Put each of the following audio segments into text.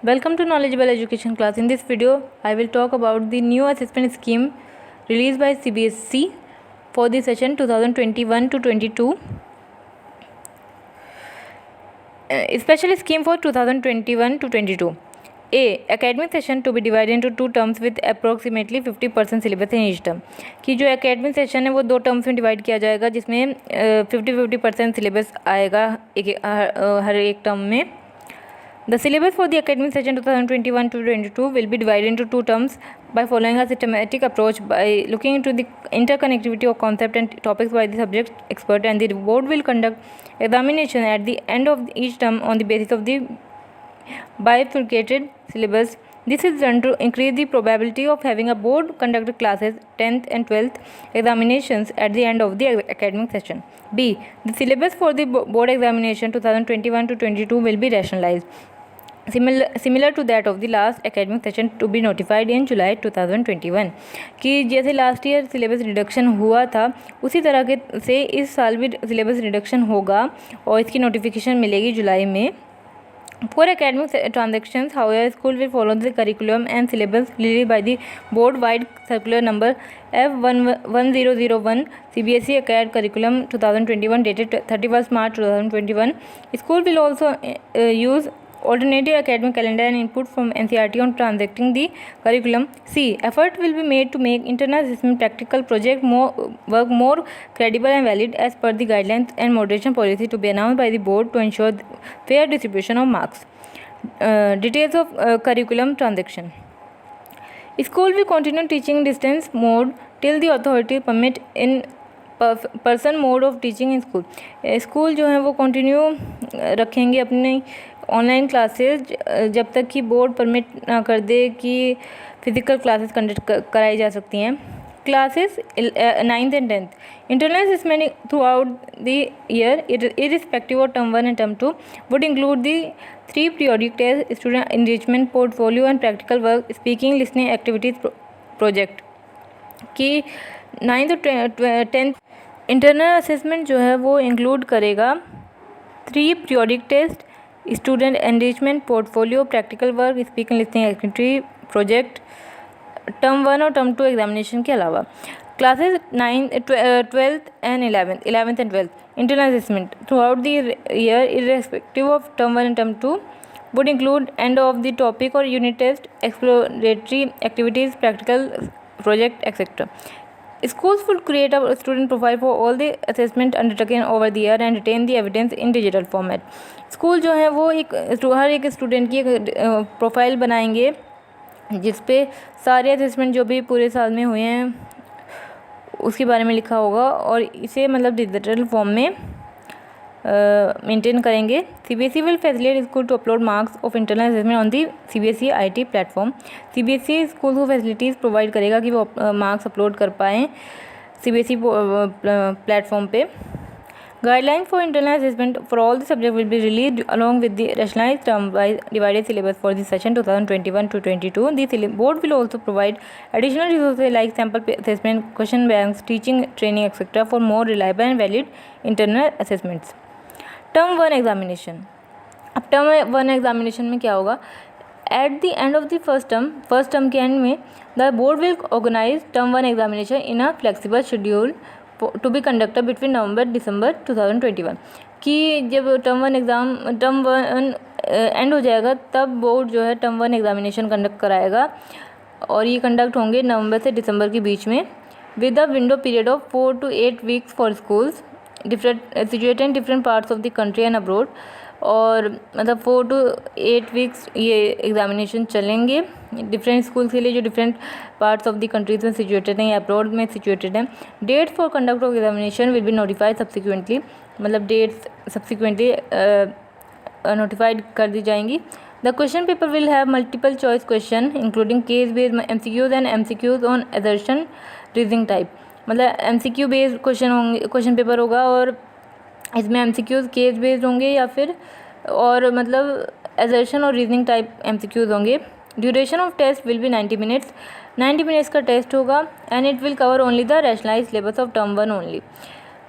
Welcome to Knowledgeable Education class. In this video, I will talk about the new assessment scheme released by CBSE for the session 2021 to 22. Special scheme for 2021 to 22. A. Academic session to be divided into two terms with approximately 50% syllabus in each term. कि जो academic session है वो दो terms में divide किया जाएगा जिसमें 50% syllabus आएगा हर एक term में. The syllabus for the academic session 2021 to 22 will be divided into two terms by following a systematic approach by looking into the interconnectivity of concept and topics by the subject expert, and the board will conduct examination at the end of each term on the basis of the bifurcated syllabus. This is done to increase the probability of having a board conducted classes 10th and 12th examinations at the end of the academic session. B. The syllabus for the board examination 2021 to 22 will be rationalized, similar to that of the last academic session to be notified in July 2021. कि जैसे last year syllabus reduction हुआ था उसी तरह के से इस साल भी सिलेबस रिडक्शन होगा और इसकी नोटिफिकेशन मिलेगी जुलाई में. For academic transactions, however, school will follow the curriculum and syllabus released by the board-wide circular number F1001 CBSE Acad Curriculum 2021 dated 31st March 2021. School will also use alternative academic calendar and input from NCERT on transacting the curriculum. C. Effort will be made to make internal assessment practical project work more credible and valid as per the guidelines and moderation policy to be announced by the board to ensure fair distribution of marks. Details of curriculum transaction. School will continue teaching distance mode till the authority permit in person mode of teaching in school. School जो है वो continue रखेंगे अपनी online classes जब तक कि board permit ना कर दे कि फिज़िकल क्लासेस कंडक्ट कराई जा सकती हैं. Classes 9th and 10th internal assessment throughout the year irrespective of term 1 and term 2 would include the 3 periodic tests, student enrichment, portfolio and practical work, speaking, listening activities project. कि 9th और 10th internal assessment जो है वो include करेगा 3 periodic test, student enrichment, portfolio, practical work, speaking, listening activity project term 1 और term 2 examination के अलावा. Classes 12th and 11th and 12th internal assessment throughout the year irrespective of term 1 and term 2 would include end of the topic or unit test, exploratory activities, practical project, etc. Schools would create a student profile for all the assessment undertaken over the year and retain the evidence in digital format. School जो है वो हर एक student की एक profile बनाएंगे जिस पे सारे असेसमेंट जो भी पूरे साल में हुए हैं उसके बारे में लिखा होगा और इसे मतलब डिजिटल फॉर्म में मेंटेन करेंगे. CBSE will facilitate school to upload marks of internal assessment on the CBSE IT platform. CBSE school को फैसिलिटीज़ प्रोवाइड करेगा कि वो मार्क्स अपलोड कर पाएँ CBSE प्लेटफॉर्म पे. Guideline for internal assessment for all the subject will be release along with the rationalised term wise divided syllabus for the session 2021 to 22. The board will also provide additional resources like sample assessment, question banks, teaching training, etc. for more reliable and valid internal assessments. Term 1 examination. अब term 1 examination में क्या होगा? At the end of the first term के end में the board will organise term 1 examination in a flexible schedule to be conducted between November December 2021. कि जब term 1 and हो जाएगा तब बोर्ड जो है टर्म 1 एग्जामिनेशन कंडक्ट कराएगा और ये कंडक्ट होंगे नवंबर से दिसंबर के बीच में with a window period of 4 to 8 weeks for schools situated in different parts of the country and abroad. और मतलब 4 to 8 weeks ये एग्जामिनेशन चलेंगे डिफरेंट स्कूल्स के लिए जो different parts of the countries में सिचुएटेड हैं या अब्रॉड में सिचुएटेड हैं. Dates for conduct of examination will be notified subsequently, मतलब डेट्स सब्सिक्वेंटली नोटिफाइड कर दी जाएंगी. The question paper will have multiple choice question including case based MCQs and MCQs on assertion reasoning type. मतलब MCQ based question paper होगा और इसमें MCQs case based होंगे या फिर और मतलब असर्शन और रीजनिंग टाइप MCQs होंगे. Duration of test will be 90 minutes का टेस्ट होगा and it will cover only the rationalised syllabus of term 1 only.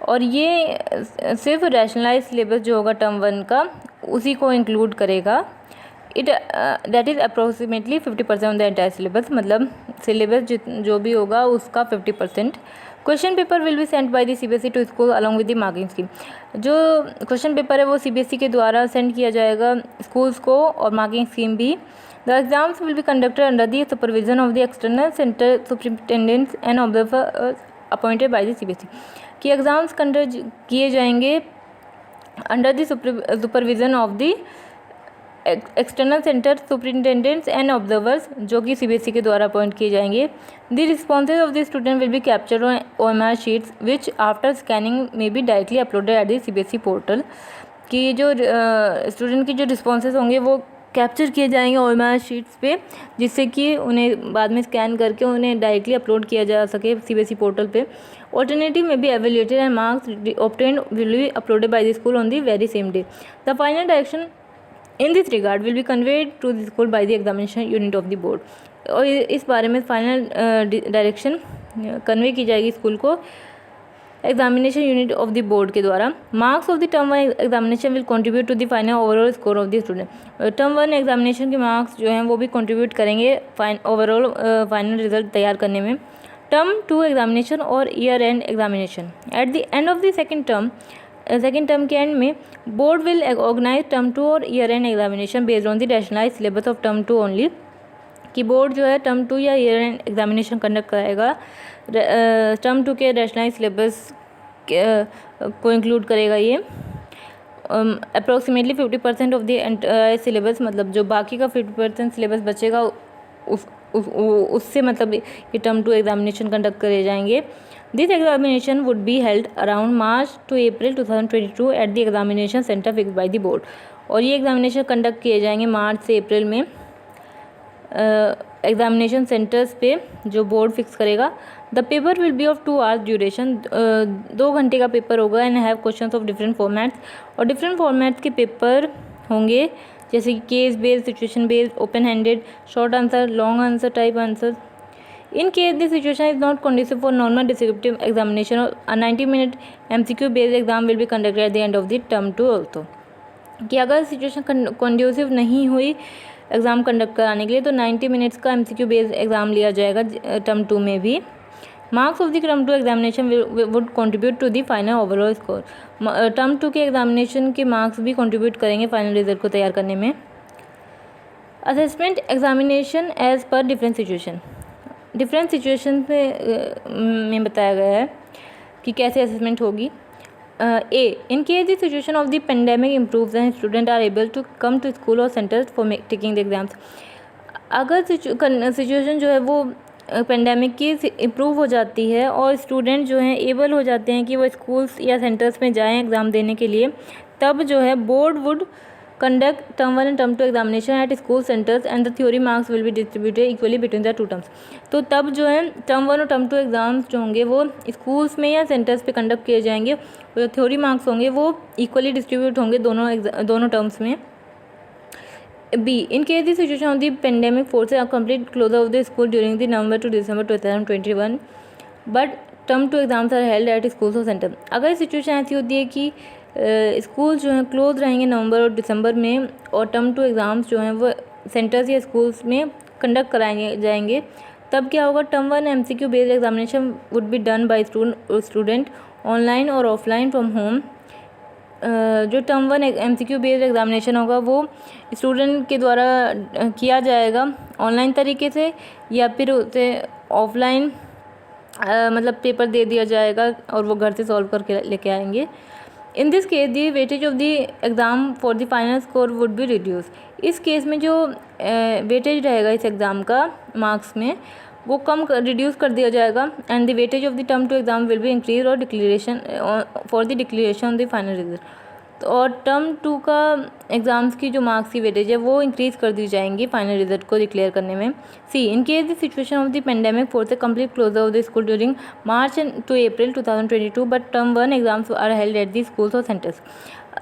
और ये सिर्फ रैशनलाइज्ड सिलेबस जो होगा टर्म 1 का उसी को इंक्लूड करेगा. It that is approximately 50% of the entire syllabus, मतलब सिलेबस जो भी होगा उसका 50%। Question paper will be send by the CBSE to school along with the marking scheme. जो क्वेश्चन पेपर है वो CBSE के द्वारा सेंड किया जाएगा स्कूल्स को, और मार्किंग स्कीम भी। The exams will be conducted under the supervision of the external centre superintendents and observer appointed by the CBSE। कि एग्ज़ाम्स कंडक्ट किए जाएंगे under the supervision of the external centre superintendents and observers, जो कि CBSE के द्वारा appoint किए जाएंगे। The responses of the student will be captured on OMR sheets which after scanning may be directly uploaded at the CBSE portal. कि जो student की जो रिस्पॉन्सेज होंगे वो कैप्चर किए जाएंगे OMR शीट्स पे, जिससे कि उन्हें बाद में स्कैन करके उन्हें डायरेक्टली अपलोड किया जा सके CBSE पोर्टल पे। Alternative may be evaluated and marks obtained will be uploaded by the school on the very same day. The final direction in this regard will be conveyed to the school by the examination unit of the board. और इस बारे में final direction convey की जाएगी school को examination unit of the board के द्वारा। Marks of the term 1 examination will contribute to the final overall score of the student. Term 1 examination के मार्क्स जो हैं वो भी कंट्रीब्यूट करेंगे ओवरऑल फाइनल रिजल्ट तैयार करने में। टर्म 2 एग्जामिनेशन और year and examination eight the end of the second term के एंड में बोर्ड विल ऑर्गेनाइज टर्म 2 और year and examination based on the rationalised syllabus of term 2 only. कि board जो है टर्म 2 या ईयर एंड एग्जामिनेशन कंडक्ट कराएगा term 2 के rationalised syllabus को इंक्लूड करेगा ये। अप्रोक्सीमेटली 50% ऑफ द सिलेबस, मतलब जो बाकी का 50% सिलेबस बचेगा उससे मतलब ये टर्म 2 एग्जामिनेशन कंडक्ट करे जाएंगे। This examination would be held around March to April 2022 at the examination centre fix by the board. और ये एग्जामिनेशन कंडक्ट किए जाएंगे मार्च से अप्रैल में एग्जामिनेशन सेंटर्स पे जो बोर्ड फिक्स करेगा। The paper will B of 2 hours duration, 2 घंटे का पेपर होगा and have questions of different formats. और डिफरेंट फॉर्मेट्स के पेपर होंगे जैसे कि case based, situation based, open handed, short answer, long answer type answer. In case the situation is not conducive for normal descriptive examination, a 90-minute MCQ based exam will be conducted at the end of the term 2 also। कि अगर situation conducive नहीं हुई exam conduct कराने के लिए तो 90 minutes का MCQ based exam लिया जाएगा टर्म 2 में भी। Marks of the term 2 examination would contribute to the final overall score. Term 2 के एग्जामिनेशन के मार्क्स भी कंट्रीब्यूट करेंगे फाइनल रिजल्ट को तैयार करने में। Assessment examination as per different situation, different situation में बताया गया है कि कैसे असेसमेंट होगी। A in case the situation of the pandemic improves and student are able to come to school or centres for taking the exams. अगर situation जो है वो पेंडेमिक की इम्प्रूव हो जाती है और स्टूडेंट जो हैं एबल हो जाते हैं कि वो स्कूल्स या सेंटर्स में जाएं एग्ज़ाम देने के लिए, तब जो है board would conduct term 1 and term 2 examination at school centres and the theory marks will be distributed equally between the 2 terms. तो तब जो है टर्म 1 और टर्म 2 एग्जाम्स जो होंगे वो स्कूल्स में या सेंटर्स पे कंडक्ट किए जाएंगे और जो थ्योरी मार्क्स होंगे वो इक्वली डिस्ट्रीब्यूट होंगे दोनों टर्म्स में। B in case the situation of the pandemic forces a complete closure of the school during the November to December 2021 but term 2 exams are held at schools और centre. अगर situation ऐसी होती है कि school जो हैं close रहेंगे नवंबर और दिसंबर में और टर्म 2 एग्ज़ाम्स जो हैं वो सेंटर्स या स्कूल्स में कंडक्ट कराए जाएंगे, तब क्या होगा, term 1 MCQ based examination would be done by student online और ऑफलाइन फ्रॉम होम। जो टर्म 1 MCQ बेस्ड एग्जामिनेशन होगा वो स्टूडेंट के द्वारा किया जाएगा ऑनलाइन तरीके से या फिर उसे ऑफलाइन मतलब पेपर दे दिया जाएगा और वो घर से सॉल्व करके लेके आएंगे। In this case the weightage of the exam for the final score would be reduce. इस केस में जो वेटेज रहेगा इस एग्ज़ाम का मार्क्स में वो रिड्यूस कर दिया जाएगा and the weightage of the term 2 exam will be increase और declaration for the declaration of the final result. और टर्म 2 का एग्ज़ाम्स की जो मार्क्स की वेटेज है वो इंक्रीज़ कर दी जाएंगी फाइनल रिजल्ट को डिक्लेयर करने में। C in case the situation of the pandemic force complete closure of the school during March to April 2022 but term 1 exams are held at the schools or centres.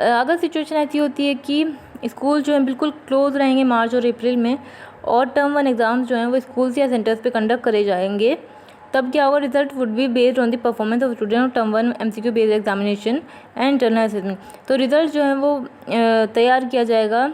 अगर situation ऐसी होती है कि school जो है बिल्कुल क्लोज रहेंगे मार्च और अप्रैल में और टर्म 1 एग्ज़ाम्स जो हैं वो स्कूल्स या सेंटर्स पे कंडक्ट करे जाएंगे, तब क्या होगा, result would be based on the performance of student of term 1 MCQ based examination and internal assessment. तो रिजल्ट जो है वो तैयार किया जाएगा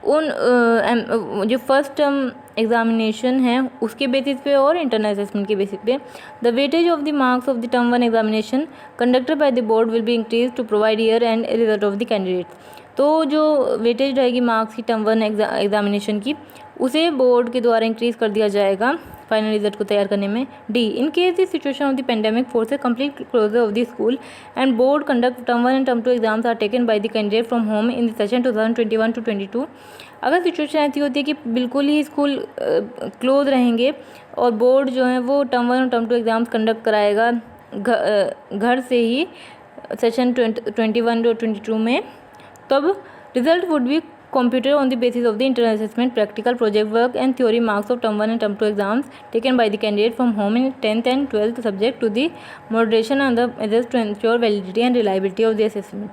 उन जो फर्स्ट टर्म एग्जामिनेशन है उसके बेसिस पे और इंटरनल असेसमेंट के बेसिस पे। The weightage of the marks of the term 1 examination conducted by the board will be increase to provide year end result of the candidates. तो जो weightage रहेगी marks की टर्म 1 एग्जामिनेशन की, उसे board के द्वारा इंक्रीज़ कर दिया जाएगा फाइनल रिजल्ट को तैयार करने में। D, in case the situation of the pandemic forces complete closure of the school and board conduct term 1 and term 2 exams are taken by the candidate from home in the session 2021 to 22। अगर situation ऐसी होती है कि बिल्कुल ही school close रहेंगे और board जो है वो टर्म 1 और टर्म 2 एग्ज़ाम्स कंडक्ट कराएगा घर से ही सेशन 21 और 22 में, तब result would be computed on the basis of the internal assessment, practical project work and theory marks of term 1 and term 2 exams taken by the candidate from home in 10th and 12th subject to the moderation and the measures to ensure validity and reliability of the assessment।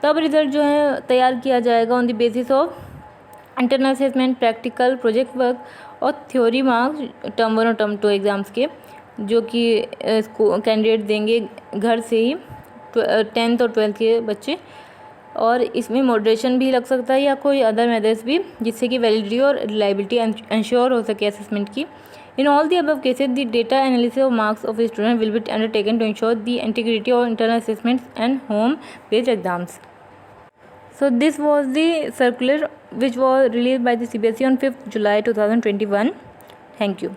तब result जो है तैयार किया जाएगा on the basis of internal assessment, practical project work और theory marks term 1 और term 2 exams के, जो कि कैंडिडेट देंगे घर से ही 10th और 12th के बच्चे। और इसमें मॉडरेशन भी लग सकता है या कोई अदर मेथड्स भी, जिससे कि वैलिडिटी और रिलायबिलिटी इंश्योर हो सके असेसमेंट की। In all the above cases the data analysis of marks of student will be undertaken to ensure the integrity of internal assessments and home based exams. So this was the circular which was released by the CBSE on 5th July 2021. Thank you.